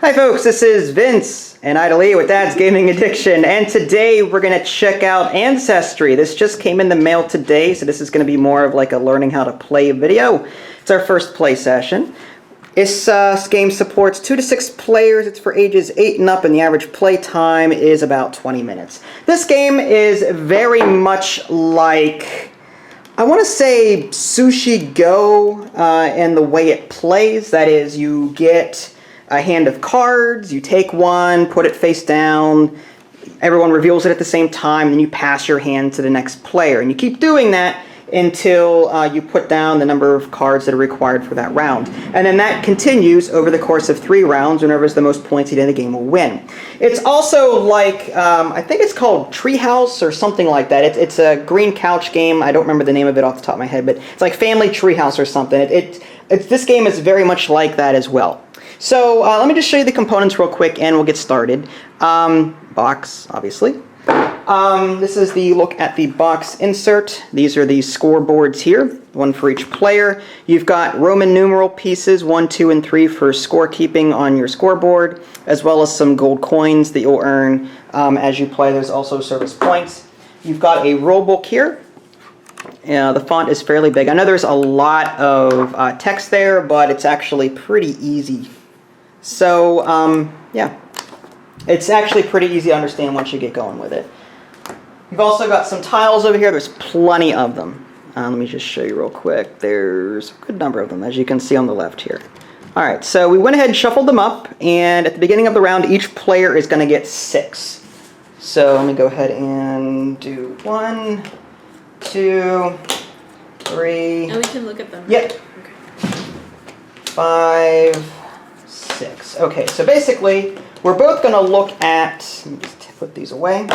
Hi folks, this is Vince and Idalee with Dad's Gaming Addiction, and today we're going to check out Ancestry. This just came in the mail today, so this is going to be more of like a learning how to play video. It's our first play session. This game supports 2 to 6 players. It's for ages 8 and up, and the average play time is about 20 minutes. This game is very much like, I want to say, Sushi Go in the way it plays. That is, you get a hand of cards, you take one, put it face down, everyone reveals it at the same time, then you pass your hand to the next player. And you keep doing that until you put down the number of cards that are required for that round. And then that continues over the course of 3 rounds. Whoever's the most points in the game will win. It's also like, I think it's called Treehouse or something like that. It's a green couch game. I don't remember the name of it off the top of my head, but it's like Family Treehouse or something. This game is very much like that as well. So let me just show you the components real quick and we'll get started. Box, obviously. This is the look at the box insert. These are the scoreboards here, one for each player. You've got Roman numeral pieces, 1, 2, and 3 for scorekeeping on your scoreboard, as well as some gold coins that you'll earn as you play. There's also service points. You've got a rule book here. The font is fairly big. I know there's a lot of text there, but it's actually pretty easy. So, yeah, it's actually pretty easy to understand once you get going with it. You've also got some tiles over here. There's plenty of them. Let me just show you real quick. There's a good number of them, as you can see on the left here. All right, so we went ahead and shuffled them up, and at the beginning of the round, each player is going to get 6. So let me go ahead and do 1, 2, 3. And we can look at them. Yep. Okay. 5, 6. Okay, so basically, we're both going to look at, let me just put these away.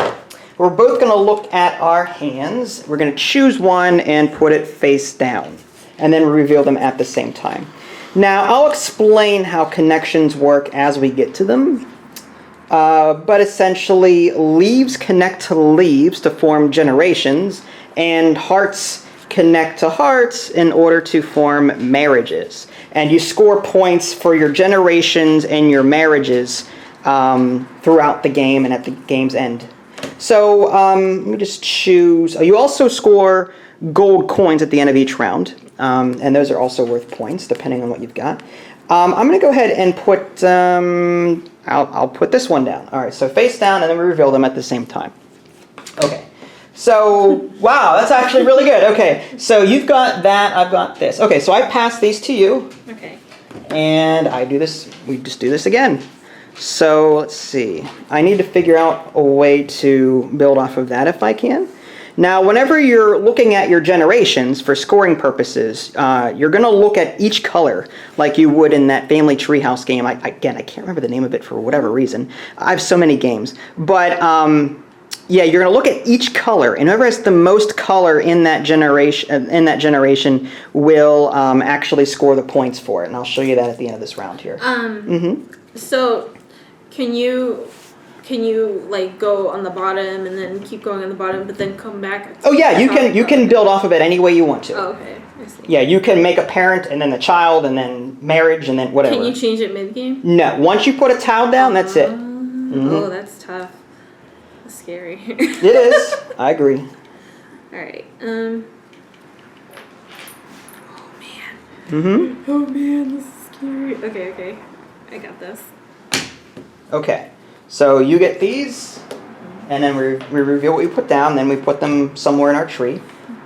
We're both going to look at our hands. We're going to choose one and put it face down, and then reveal them at the same time. Now, I'll explain how connections work as we get to them. But essentially, leaves connect to leaves to form generations, and hearts connect to hearts in order to form marriages. And you score points for your generations and your marriages throughout the game and at the game's end. So let me just choose. You also score gold coins at the end of each round, and those are also worth points depending on what you've got. I'm going to go ahead and put, I'll put this one down. All right, so face down, and then we reveal them at the same time. Okay. So, wow, that's actually really good. Okay, so you've got that, I've got this. Okay, so I pass these to you. Okay. And I do this, we just do this again. So, let's see. I need to figure out a way to build off of that if I can. Now, whenever you're looking at your generations for scoring purposes, you're going to look at each color like you would in that Family Treehouse game. Again, I can't remember the name of it for whatever reason. I have so many games. But yeah, you're going to look at each color, and whoever has the most color in that generation will actually score the points for it. And I'll show you that at the end of this round here. So, can you like go on the bottom and then keep going on the bottom, but then come back? Oh yeah, you can build off of it any way you want to. Oh, okay. I see. Yeah, you can make a parent and then the child and then marriage and then whatever. Can you change it mid-game? No, once you put a tile down, that's it. Oh, that's tough. That's scary. It is. I agree. All right. Oh man. Mm-hmm. Oh man, this is scary. Okay. I got this. Okay. So you get these, and then we reveal what you put down, then we put them somewhere in our tree.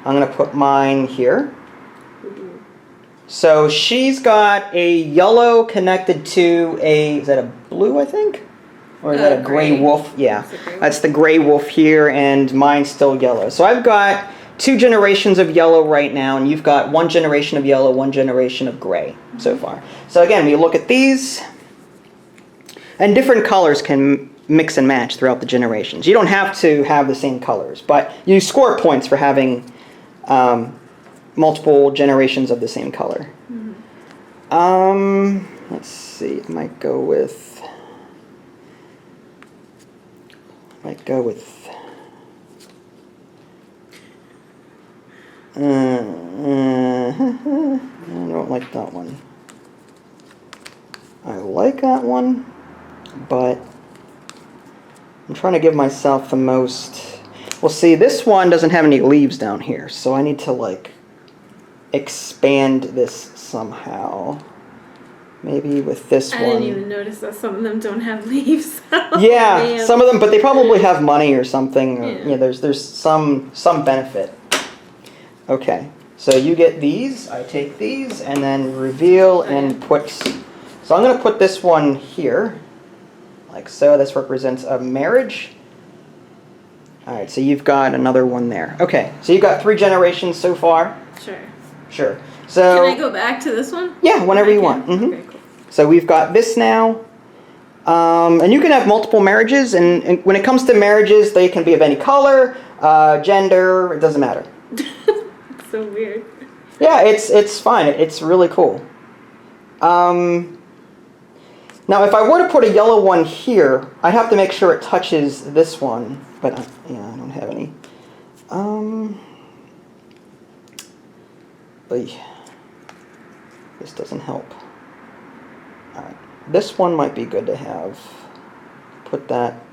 I'm going to put mine here. So she's got a yellow connected to a, is that a blue, I think? Or is that a gray wolf? Yeah, that's the gray wolf here, and mine's still yellow. So I've got 2 generations of yellow right now, and you've got 1 generation of yellow, 1 generation of gray so far. So again, we look at these, and different colors can mix and match throughout the generations. You don't have to have the same colors, but you score points for having multiple generations of the same color. Let's see, I might go with I don't like that one. I like that one. but I'm trying to give myself the most... Well, see, this one doesn't have any leaves down here, so I need to, like, expand this somehow. Maybe with this one. I didn't even notice that some of them don't have leaves. Yeah, Man. some of them, but they probably have money or something. Or, Yeah. yeah, there's some benefit. Okay, so you get these, I take these, and then reveal and put... So I'm going to put this one here, like so. This represents a marriage. All right, so you've got another one there. Okay, so you've got 3 generations so far. Sure. Sure. So Can I go back to this one? yeah, whenever you I want. can. Mhm. Okay, cool. So we've got this now. And you can have multiple marriages, and when it comes to marriages, they can be of any color, gender, it doesn't matter. It's so weird. Yeah, it's fine. It's really cool. Now, if I were to put a yellow one here, I'd have to make sure it touches this one, but yeah, I don't have any. This doesn't help. All right, this one might be good to have. Put that.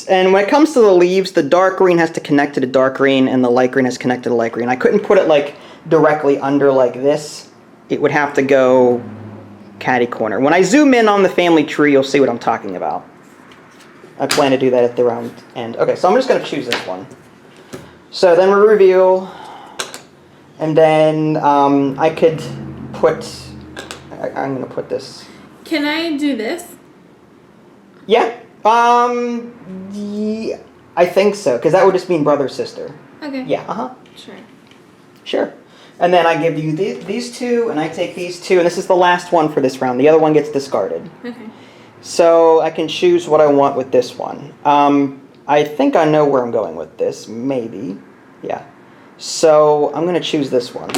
And when it comes to the leaves, the dark green has to connect to the dark green, and the light green has to connect to the light green. I couldn't put it like directly under like this. It would have to go catty corner. When I zoom in on the family tree, you'll see what I'm talking about. I plan to do that at the round end. Okay, so I'm just going to choose this one. So then we reveal, and then I could put, I'm going to put this. Can I do this? Yeah. Yeah, I think so, because that would just mean brother, sister. Okay. Yeah, Sure. Sure. And then I give you these 2, and I take these 2, and this is the last one for this round. The other one gets discarded. Okay. So I can choose what I want with this one. I think I know where I'm going with this, maybe. Yeah. So I'm going to choose this one.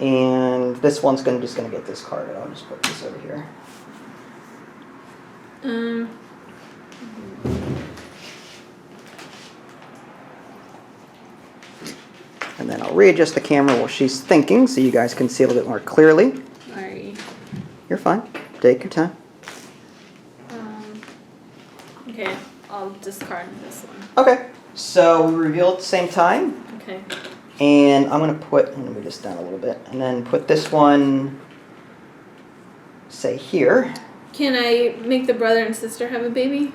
And this one's just going to get discarded. I'll just put this over here. And then I'll readjust the camera while she's thinking so you guys can see a little bit more clearly. Sorry. You're fine. Take your time. Okay, I'll discard this one. Okay. So we reveal at the same time. Okay. And I'm going to let me move this down a little bit. And then put this one, say here. Can I make the brother and sister have a baby?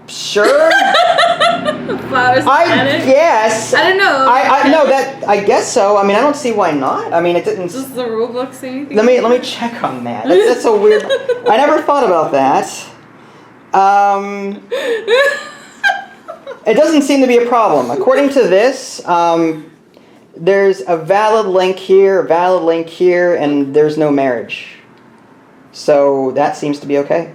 Sure. Flowers. I guess. I don't know. I guess so. I mean, I don't see why not. I mean, it didn't. Does the rule book say anything? Let me check on that. That's a weird. I never thought about that. It doesn't seem to be a problem. According to this, there's a valid link here, and there's no marriage. So that seems to be okay.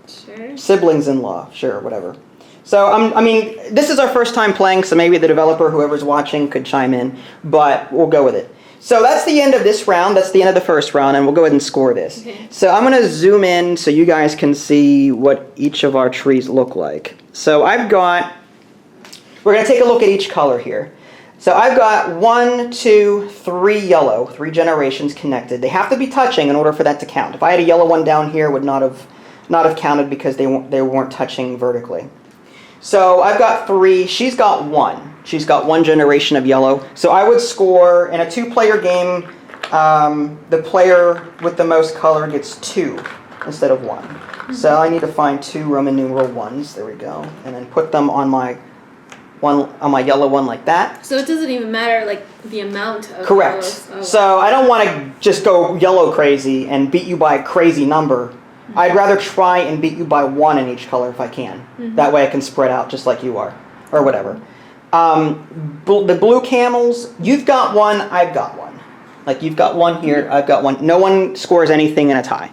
Sure. Siblings-in-law, sure, whatever. So, I mean, this is our first time playing, so maybe the developer, whoever's watching, could chime in, but we'll go with it. So that's the end of this round. That's the end of the first round, and we'll go ahead and score this. Okay. So I'm going to zoom in so you guys can see what each of our trees look like. So we're going to take a look at each color here. So I've got 1, 2, 3 yellow, 3 generations connected. They have to be touching in order for that to count. If I had a yellow one down here, it would not have counted because they weren't touching vertically. So I've got 3. She's got 1. She's got 1 generation of yellow. So I would score in a 2-player game. The player with the most color gets 2 instead of 1. Mm-hmm. So I need to find 2 Roman numeral 1s. There we go, and then put them on my yellow one like that. So it doesn't even matter, like, the amount of Correct. yellows. Oh, So I don't want to just go yellow crazy and beat you by a crazy number. Mm-hmm. I'd rather try and beat you by 1 in each color if I can. Mm-hmm. That way I can spread out just like you are, or whatever. The blue camels, you've got 1, I've got 1. Like, you've got 1 here, I've got 1. No one scores anything in a tie.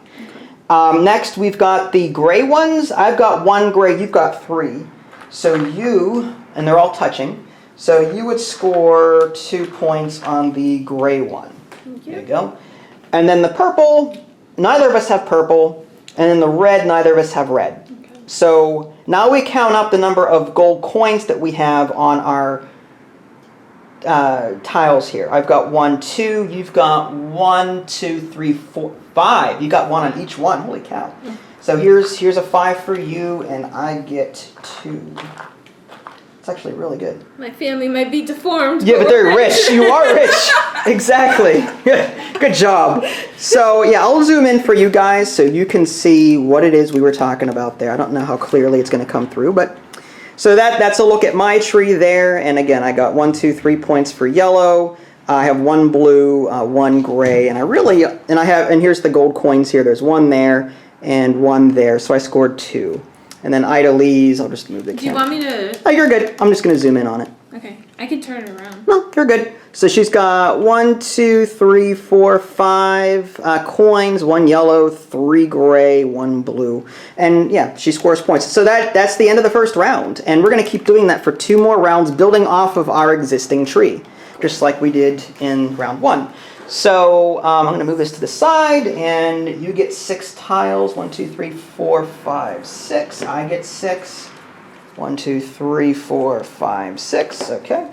Okay. Next, we've got the gray ones. I've got 1 gray, you've got 3. So and they're all touching, so you would score 2 points on the gray one. There you go. And then the purple, neither of us have purple, and then the red, neither of us have red. Okay. So now we count up the number of gold coins that we have on our tiles here. I've got 1, 2. You've got 1, 2, 3, 4, 5. You got 1 on each one. Holy cow! So here's a 5 for you, and I get 2. It's actually really good. My family might be deformed. Yeah, but they're rich. You are rich. Exactly. Good job. So yeah, I'll zoom in for you guys so you can see what it is we were talking about there. I don't know how clearly it's going to come through, but so that's a look at my tree there. And again, I got 1, 2, 3 points for yellow. I have 1 blue, 1 gray, and and here's the gold coins here. There's 1 there and 1 there, so I scored 2. And then Ida Lee's, I'll just move the camera. Do you want me to? Oh, you're good. I'm just going to zoom in on it. Okay, I can turn it around. No, you're good. So she's got 1, 2, 3, 4, 5 coins, 1 yellow, 3 gray, 1 blue. And yeah, she scores points. So that's the end of the first round. And we're going to keep doing that for 2 more rounds, building off of our existing tree, just like we did in round 1. So I'm going to move this to the side, and you get 6 tiles. 1, 2, 3, 4, 5, 6. I get 6. 1, 2, 3, 4, 5, 6. Okay.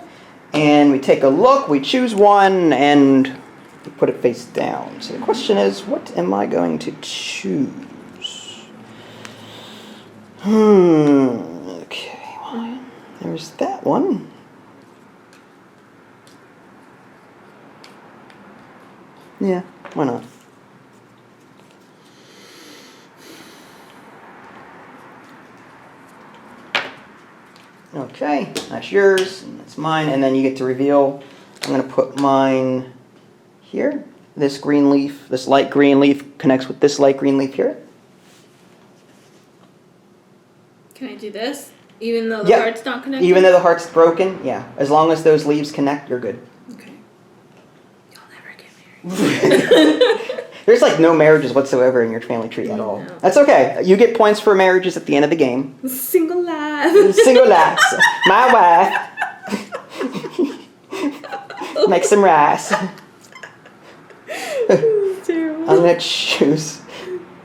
And we take a look, we choose 1, and we put it face down. So the question is, what am I going to choose? Okay. Well, there's that one. Yeah, why not? Okay, that's yours, and that's mine, and then you get to reveal. I'm going to put mine here. This green leaf, this light green leaf connects with this light green leaf here. Can I do this? Even though the heart's not connected? Even though the heart's broken, yeah. As long as those leaves connect, you're good. Okay. You'll never get married. There's like no marriages whatsoever in your family tree at all. No. That's okay. You get points for marriages at the end of the game. Single life. Single lives. My wife. Make some rice. Terrible. I'm gonna choose.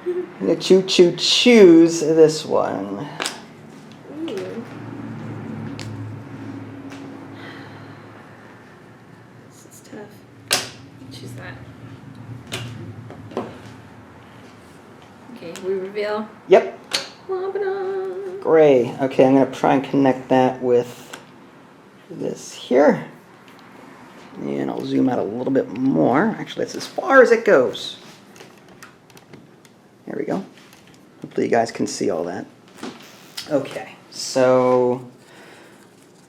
I'm gonna choose this one. Ooh. This is tough. Choose that. Okay, we reveal. Yep. Ba-ba-da. Gray. Okay, I'm gonna try and connect that with this here. And I'll zoom out a little bit more. Actually, that's as far as it goes. There we go. Hopefully you guys can see all that. Okay, so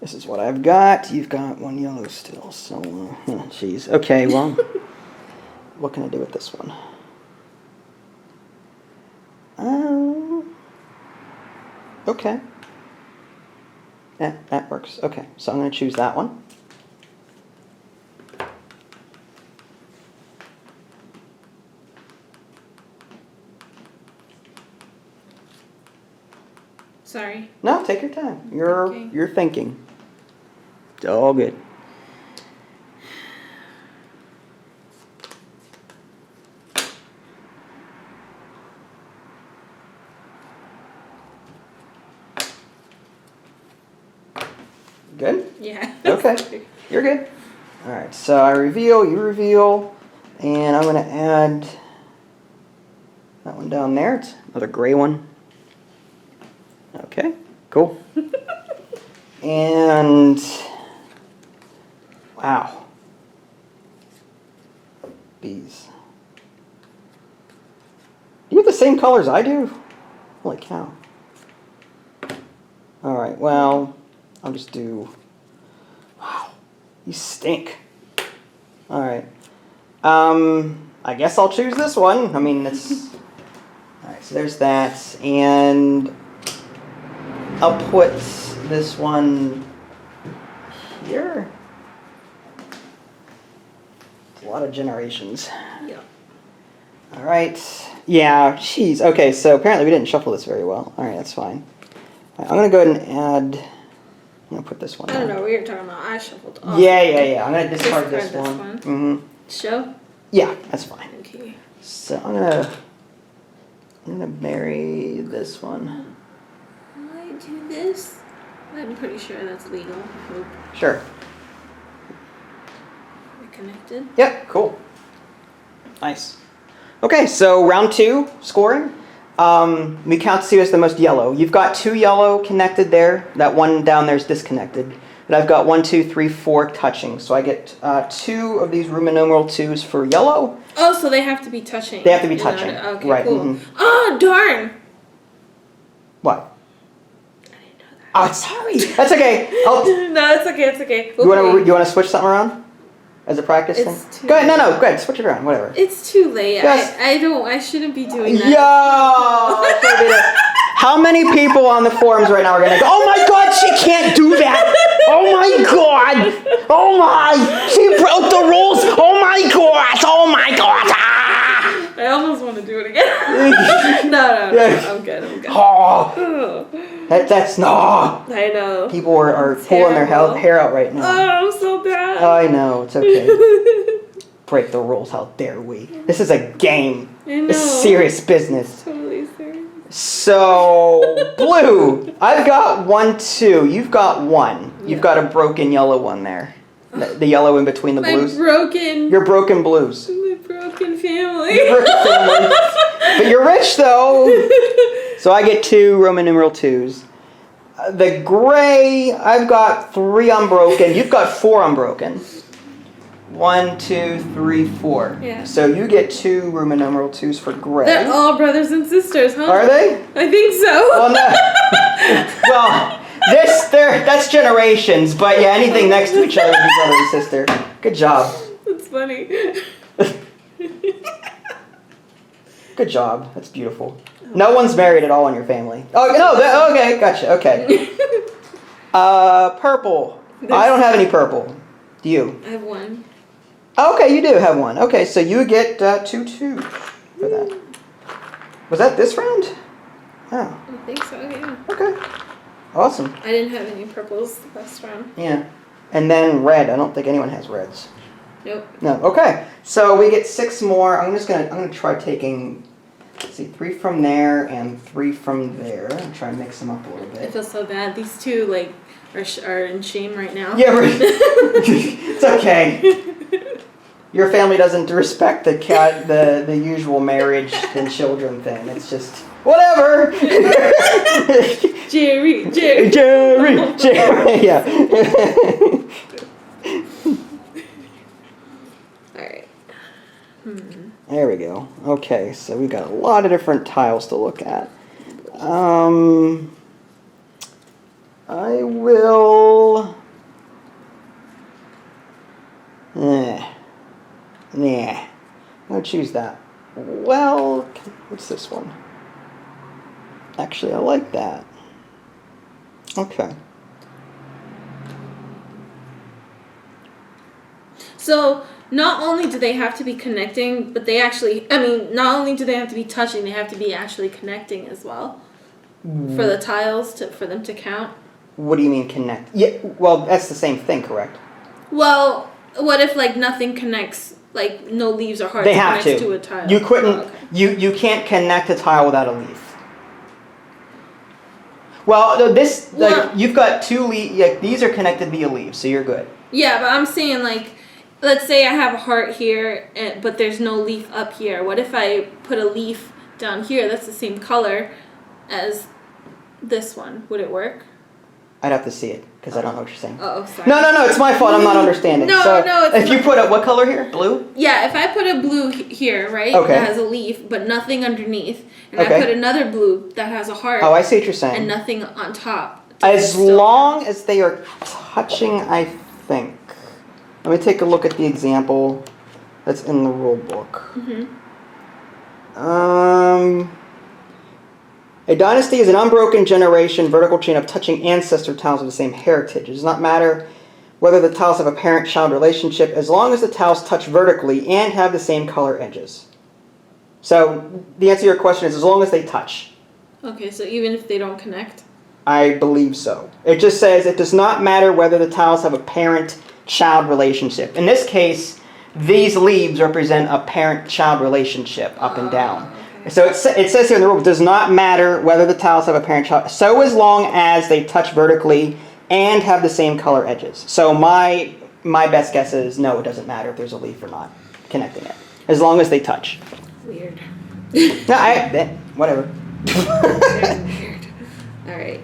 this is what I've got. You've got 1 yellow still, so, jeez. Okay, well, what can I do with this one? Okay. Yeah, that works. Okay, so I'm going to choose that one. Sorry. No, take your time. Okay. You're thinking. It's all good. Good? Yeah. Okay. You're good. All right, so I reveal, you reveal, and I'm going to add that one down there. It's another gray one. Okay, cool. And wow. Bees. Do you have the same colors I do? Holy cow. All right, well, I'll just do, wow, you stink. All right. I guess I'll choose this one. I mean, it's, all right, so there's that. And I'll put this one here. It's a lot of generations. Yeah. All right. Yeah, jeez. Okay, so apparently we didn't shuffle this very well. All right, that's fine. All right, I'm going to go ahead and add, I'm going to put this one I don't down. know what you're talking about. I shuffled off. Yeah. I'm going to discard this one. Mm-hmm. Show? Yeah, that's fine. Okay. So I'm gonna marry this one. Will I do this? I'm pretty sure that's legal. Nope. Sure. accepted. Yep, cool. Nice. Okay, so round 2, scoring. We count to see who's the most yellow. You've got 2 yellow connected there. That one down there is disconnected. And I've got 1, 2, 3, 4 touching. So I get 2 of these Roman numeral 2s for yellow. Oh, so they have to be touching. They have to be touching. Okay, right. cool. Mm-hmm. Oh, darn. What? I didn't know that. Oh, sorry. That's okay. No, it's okay. It's okay. You want to switch something around as a practice It's thing? too Go ahead. late. No. Go ahead. Switch it around. Whatever. It's too late. Yes. I shouldn't be doing that. Yo! How many people on the forums right now are going to go, oh my God, she can't do that. Oh my God. Oh my. She broke the rules. Oh my gosh. Oh my God. Ah! I almost want to do it again. No. I'm good. Oh, that's no. I know. People are pulling their hair out right now. Oh, I'm so bad. I know. It's okay. Break the rules. How dare we? This is a game. I know. It's serious business. Totally serious. So, blue. I've got 1, 2. You've got 1. You've got a broken yellow one there. The yellow in between the blues. You're broken blues. My broken family. You're broken family. But you're rich, though. So I get 2 Roman numeral 2s. The gray, I've got 3 unbroken. You've got 4 unbroken. 1, 2, 3, 4. Yeah. So you get 2 Roman numeral 2s for gray. They're all brothers and sisters, huh? Are they? I think so. Well, no. Well, that's generations, but yeah, anything next to each other would be brother and sister. Good job. That's funny. Good job. That's beautiful. No one's married at all in your family. Oh, no. Okay, gotcha. Okay. Purple. I don't have any purple. Do you? I have 1. Okay, you do have 1. Okay, so you get 2 2 for that. Was that this round? Oh. I think so, yeah. Okay. Awesome. I didn't have any purples the last round. Yeah. And then red. I don't think anyone has reds. Nope. No. Okay. So we get 6 more. I'm gonna try taking, let's see, 3 from there and 3 from there. I'm try and mix them up a little I bit. feel so bad. These two are in shame right now. Yeah, it's okay. Your family doesn't respect the usual marriage and children thing. It's just whatever. Jerry. Yeah. All right. There we go. Okay, so we've got a lot of different tiles to look at. I will. I'm gonna choose that. Well, what's this one? Actually, I like that. Okay. So not only do they have to be connecting, but not only do they have to be touching, they have to be actually connecting as well. For the tiles for them to count. What do you mean connect? Yeah, well, that's the same thing, correct? Well, what if nothing connects? No leaves or hearts They have connects to a tile. You couldn't. Oh, okay. You can't connect a tile without a leaf. Well, you've got 2 leaves. Yeah, these are connected via leaves, so you're good. Yeah, but I'm saying let's say I have a heart here, but there's no leaf up here. What if I put a leaf down here that's the same color as this one? Would it work? I'd have to see it because I don't know what you're saying. Oh, sorry. No, it's my fault. I'm not understanding. No, if you put what color here? Blue? Yeah, if I put a blue here, right? Okay. That has a leaf, but nothing underneath. And Okay. I put another blue that has a heart. Oh, I see what you're saying. And nothing on top. As long as they are touching, I think. Let me take a look at the example that's in the rule book. A dynasty is an unbroken generation vertical chain of touching ancestor tiles of the same heritage. It does not matter whether the tiles have a parent-child relationship as long as the tiles touch vertically and have the same color edges. So the answer to your question is as long as they touch. Okay, so even if they don't connect? I believe so. It just says it does not matter whether the tiles have a parent-child relationship. In this case, these leaves represent a parent-child relationship up and down. Okay. So it says here in the rule, it does not matter whether the tiles have a parent-child, so as long as they touch vertically and have the same color edges. So my my best guess is no, it doesn't matter if there's a leaf or not connecting it, as long as they touch. Weird. No, whatever. Very weird. All right.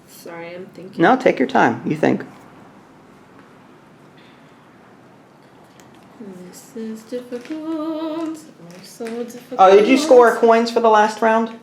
Sorry, I'm thinking. No, take your time. You think. This is difficult. Oh, so difficult. Oh, did you score coins for the last round?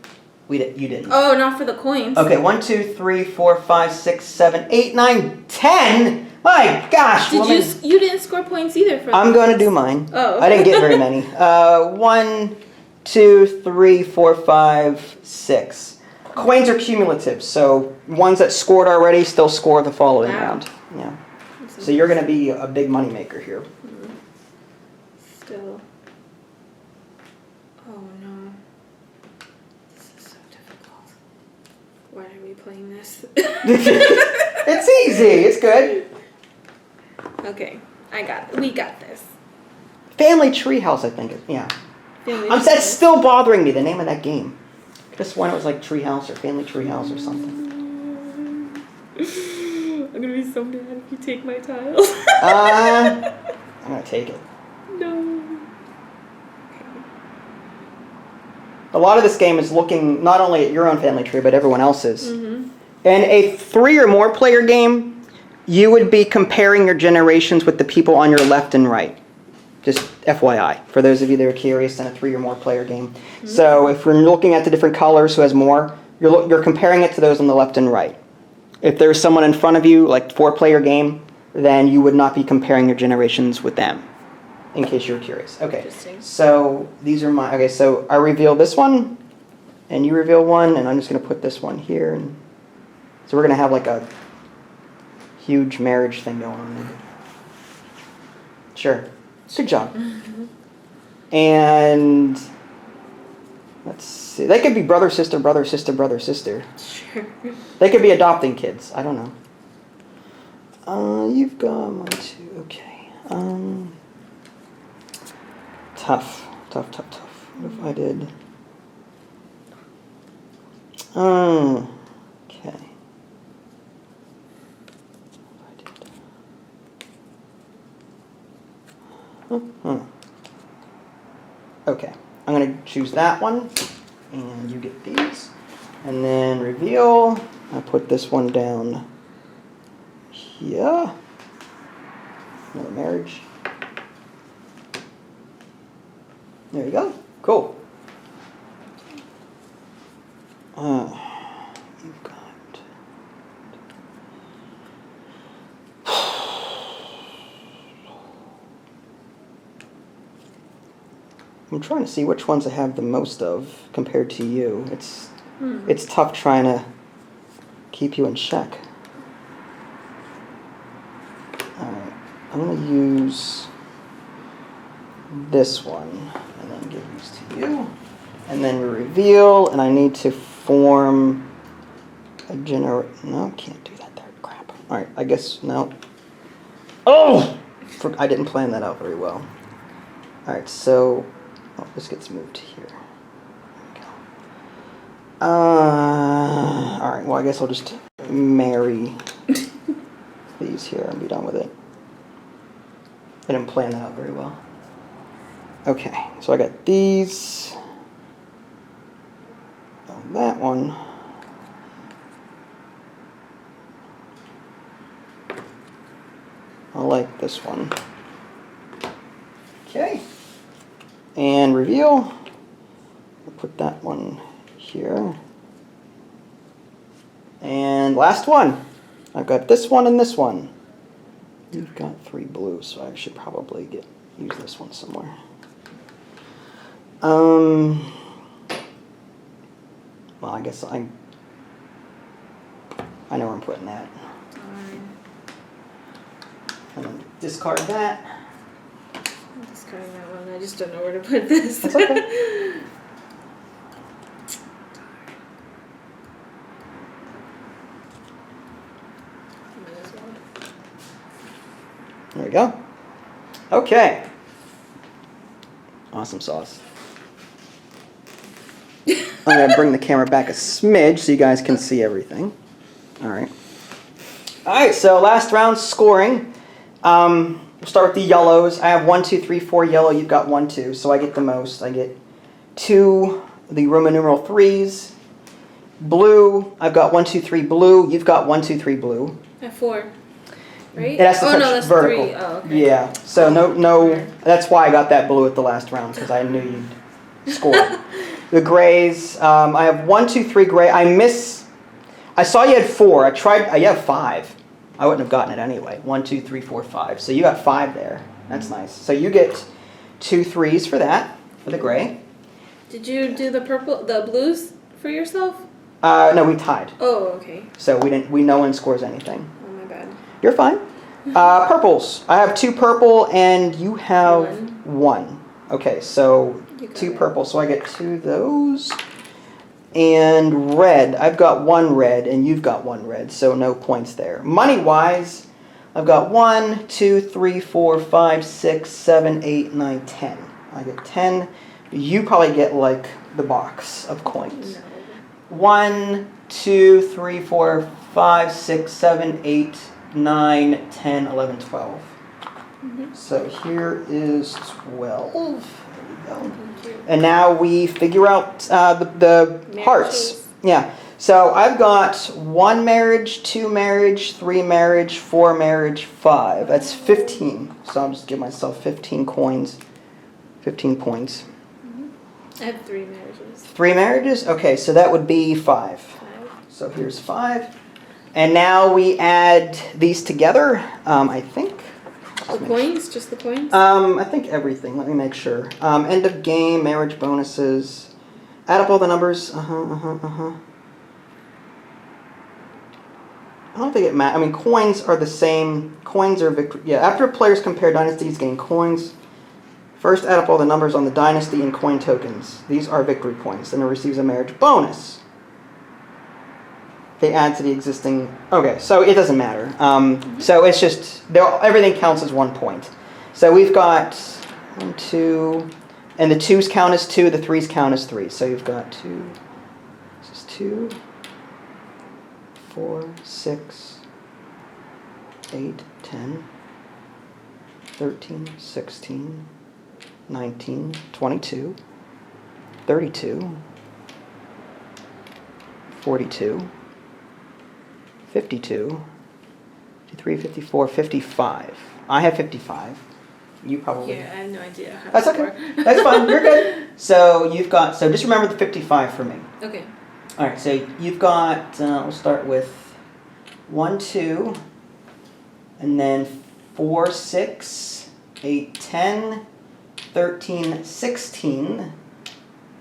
You didn't. Oh, not for the coins. Okay, 1, 2, 3, 4, 5, 6, 7, 8, 9, 10. My gosh. You didn't score points either for I'm going to do mine. Oh. I didn't get very many. 1, 2, 3, 4, 5, 6. Coins are cumulative, so ones that scored already still score the following round. Yeah. So you're going to be a big moneymaker here. Still. Oh no. This is so difficult. Why are we playing this? It's easy. It's good. Okay, we got this. Family Treehouse, I think. Yeah. That's still bothering me, the name of that game. Just when it was like Treehouse or Family Treehouse or something. I'm gonna be so mad if you take my tiles. I'm gonna take it. No. A lot of this game is looking not only at your own family tree, but everyone else's. In a 3 or more player game, you would be comparing your generations with the people on your left and right. Just FYI, for those of you that are curious in a 3 or more player game. So if we're looking at the different colors who has more, you're comparing it to those on the left and right. If there's someone in front of you, like 4-player game, then you would not be comparing your generations with them, in case you're curious. Okay, Interesting. so these are my, okay, so I reveal this one, and you reveal one, and I'm just going to put this one here. And so we're going to have like a huge marriage thing going on there. Sure. Good job. And let's see. They could be brother, sister, brother, sister, brother, sister. Sure. They could be adopting kids. I don't know. You've got 1, 2. Okay. Tough. What if I did? Okay. Okay, I'm going to choose that one, and you get these. And then reveal, I put this one down here. Another marriage. There you go. Cool. You've got... I'm trying to see which ones I have the most of compared to you. It's tough trying to keep you in check. Alright, I'm going to use this one and then give these to you. And then we reveal, and I need to form a no, can't do that there. Crap. Alright, I guess, no. Oh! I didn't plan that out very well. Alright, so... Oh, this gets moved here. There we go. Alright, well I guess I'll just marry these here and be done with it. I didn't plan that out very well. Okay, so I got these. Oh, that one. I like this one. Okay. And reveal. I'll put that one here. And last one. I've got this one and this one. You've got 3 blues, so I should probably use this one somewhere. Well, I guess I know where I'm putting that. And then discard that. I'm discarding that one. I just don't know where to put this. That's okay. There we go. Okay. Awesome sauce. I'm going to bring the camera back a smidge so you guys can see everything. All right. All right, so last round scoring. We'll start with the yellows. I have 1, 2, 3, 4 yellow. You've got 1, 2, so I get the most. I get 2, the Roman numeral 3s. Blue, I've got 1, 2, 3 blue. You've got 1, 2, 3 blue. I have 4. Right? It has to touch no, that's vertical. 3. Oh, okay. Yeah, so no. That's why I got that blue at the last round, because I knew you'd score. The grays, I have 1, 2, 3 gray. I saw you had 4. You have 5. I wouldn't have gotten it anyway. 1, 2, 3, 4, 5. So you got 5 there. That's nice. So you get 2 3s for that, for the gray. Did you do the blues for yourself? No, we tied. Oh, okay. So no one scores anything. Oh, my bad. You're fine. Purples. I have 2 purple and you have 1. Okay, so 2 purple. So I get 2 of those. And red. I've got 1 red and you've got 1 red. So no points there. Money-wise, I've got 1, 2, 3, 4, 5, 6, 7, 8, 9, 10. I get 10. You probably get like the box of coins. No. 1, 2, 3, 4, 5, 6, 7, 8, 9, 10, 11, 12. Mm-hmm. So here is 12. There we go. Thank you. And now we figure out the hearts. Yeah. So I've got 1 marriage, 2 marriage, 3 marriage, 4 marriage, 5. That's 15. So I'll just give myself 15 coins. 15 points. I have 3 marriages. 3 marriages? Okay, so that would be 5. 5. So here's 5. And now we add these together, I think. The coins? Just the coins? I think everything. Let me make sure. End of game, marriage bonuses. Add up all the numbers. I don't think it matters. I mean, coins are the same. Coins are victory. Yeah, after players compare dynasties, gain coins. First, add up all the numbers on the dynasty and coin tokens. These are victory points. Then it receives a marriage bonus. They add to the existing... Okay, so it doesn't matter. So it's just... everything counts as 1 point. So we've got 1, 2... And the 2s count as 2, the 3s count as 3. So you've got 2... This is 2... 4, 6... 8, 10... 13, 16... 19, 22, 32, 42, 52, 53, 54, 55. I have 55. You probably... Yeah, I have no idea how That's to okay. score. That's fine. You're good. So you've got... So just remember the 55 for me. Okay. All right. So you've got... we'll start with 1, 2, and then 4, 6, 8, 10... 13, 16,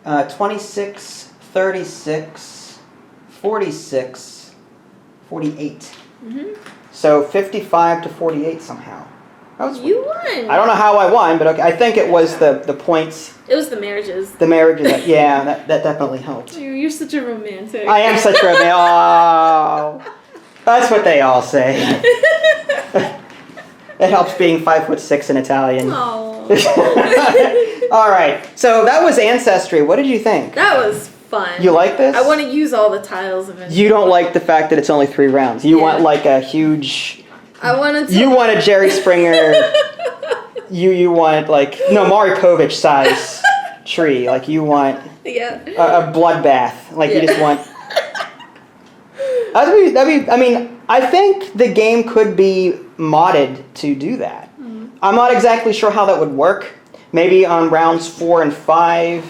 26, 36, 46, 48. Mm-hmm. So 55 to 48 somehow. You won! I don't know how I won, but okay. I think it was the points. It was the marriages. The marriages. Yeah, that definitely helped. You're such a romantic. I am such a romantic. Oh, that's what they all say. It helps being 5'6" in Italian. Oh. All right. So that was Ancestry. What did you think? That was fun. You like this? I want to use all the tiles eventually. You don't like the fact that it's only 3 rounds. You want like a huge... I wanted to... You want a Jerry Springer... you want like... No, Maury Povich size tree. Like you want Yeah. a bloodbath. Like you just want... I mean, I think the game could be modded to do that. Mm-hmm. I'm not exactly sure how that would work. Maybe on rounds 4 and 5,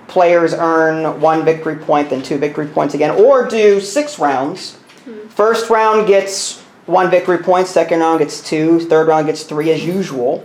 players earn 1 victory point, then 2 victory points again, or do 6 rounds. Mm-hmm. First round gets 1 victory point, second round gets 2, third round gets 3 as usual,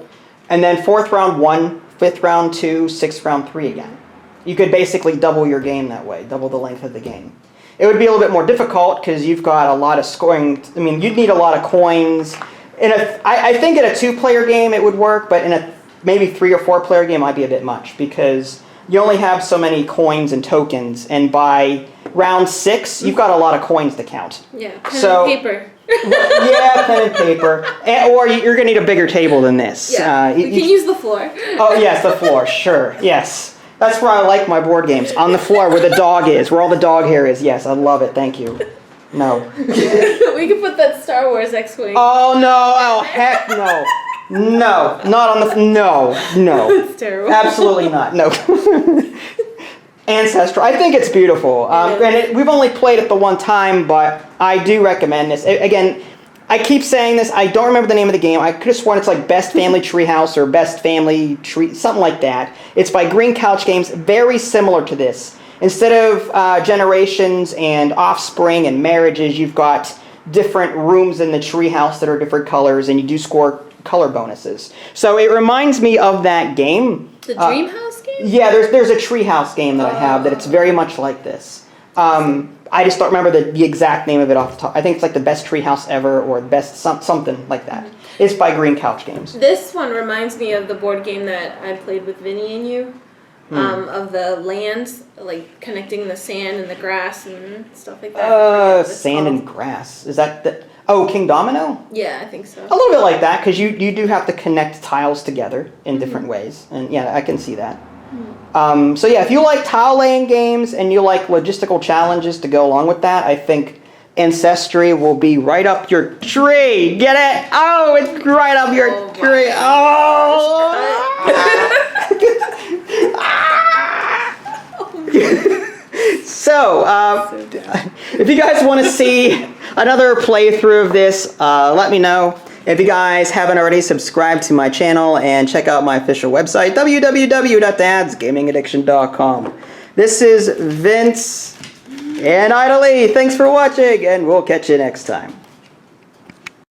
and then 4th round 1, 5th round 2, 6th round 3 again. You could basically double your game that way, double the length of the game. It would be a little bit more difficult because you've got a lot of scoring. I mean, you'd need a lot of coins. I think in a 2-player game it would work, but in a maybe 3 or 4-player game might be a bit much because you only have so many coins and tokens, and by round 6 you've got a lot of coins to count. Yeah, pen and paper. Yeah, pen and paper, or you're gonna need a bigger table than this. Yeah, you can use the floor. Oh yes, the floor. Sure, yes. That's where I like my board games. On the floor where the dog is, where all the dog hair is. Yes, I love it. Thank you. No. We could put that Star Wars X-Wing. Oh, no. Oh, heck no. No. Not on the... No. No. That's terrible. Absolutely not. No. Ancestry. I think it's beautiful. Granted, we've only played it the one time, but I do recommend this. Again, I keep saying this. I don't remember the name of the game. I could have sworn it's like Best Family Treehouse or Best Family Tree, something like that. It's by Green Couch Games. Very similar to this. Instead of generations and offspring and marriages, you've got different rooms in the treehouse that are different colors, and you do score color bonuses. So it reminds me of that game. The Dream House game? Yeah, there's a treehouse game that I have that it's very much like this. I just don't remember the exact name of it off the top. I think it's like the best treehouse ever or best something like that. It's by Green Couch Games. This one reminds me of the board game that I played with Vinny and you. Of the lands, like connecting the sand and the grass and stuff like that. Sand and grass. Is that the... Oh, King Domino? Yeah, I think so. A little bit like that, because you do have to connect tiles together in different ways. And yeah, I can see that. So yeah, if you like tile laying games and you like logistical challenges to go along with that, I think Ancestry will be right up your tree. Get it? Oh, it's right up your tree. So, if you guys want to see another playthrough of this, let me know. If you guys haven't already, subscribe to my channel and check out my official website, www.dadsgamingaddiction.com. This is Vince and Ida Lee. Thanks for watching, and we'll catch you next time.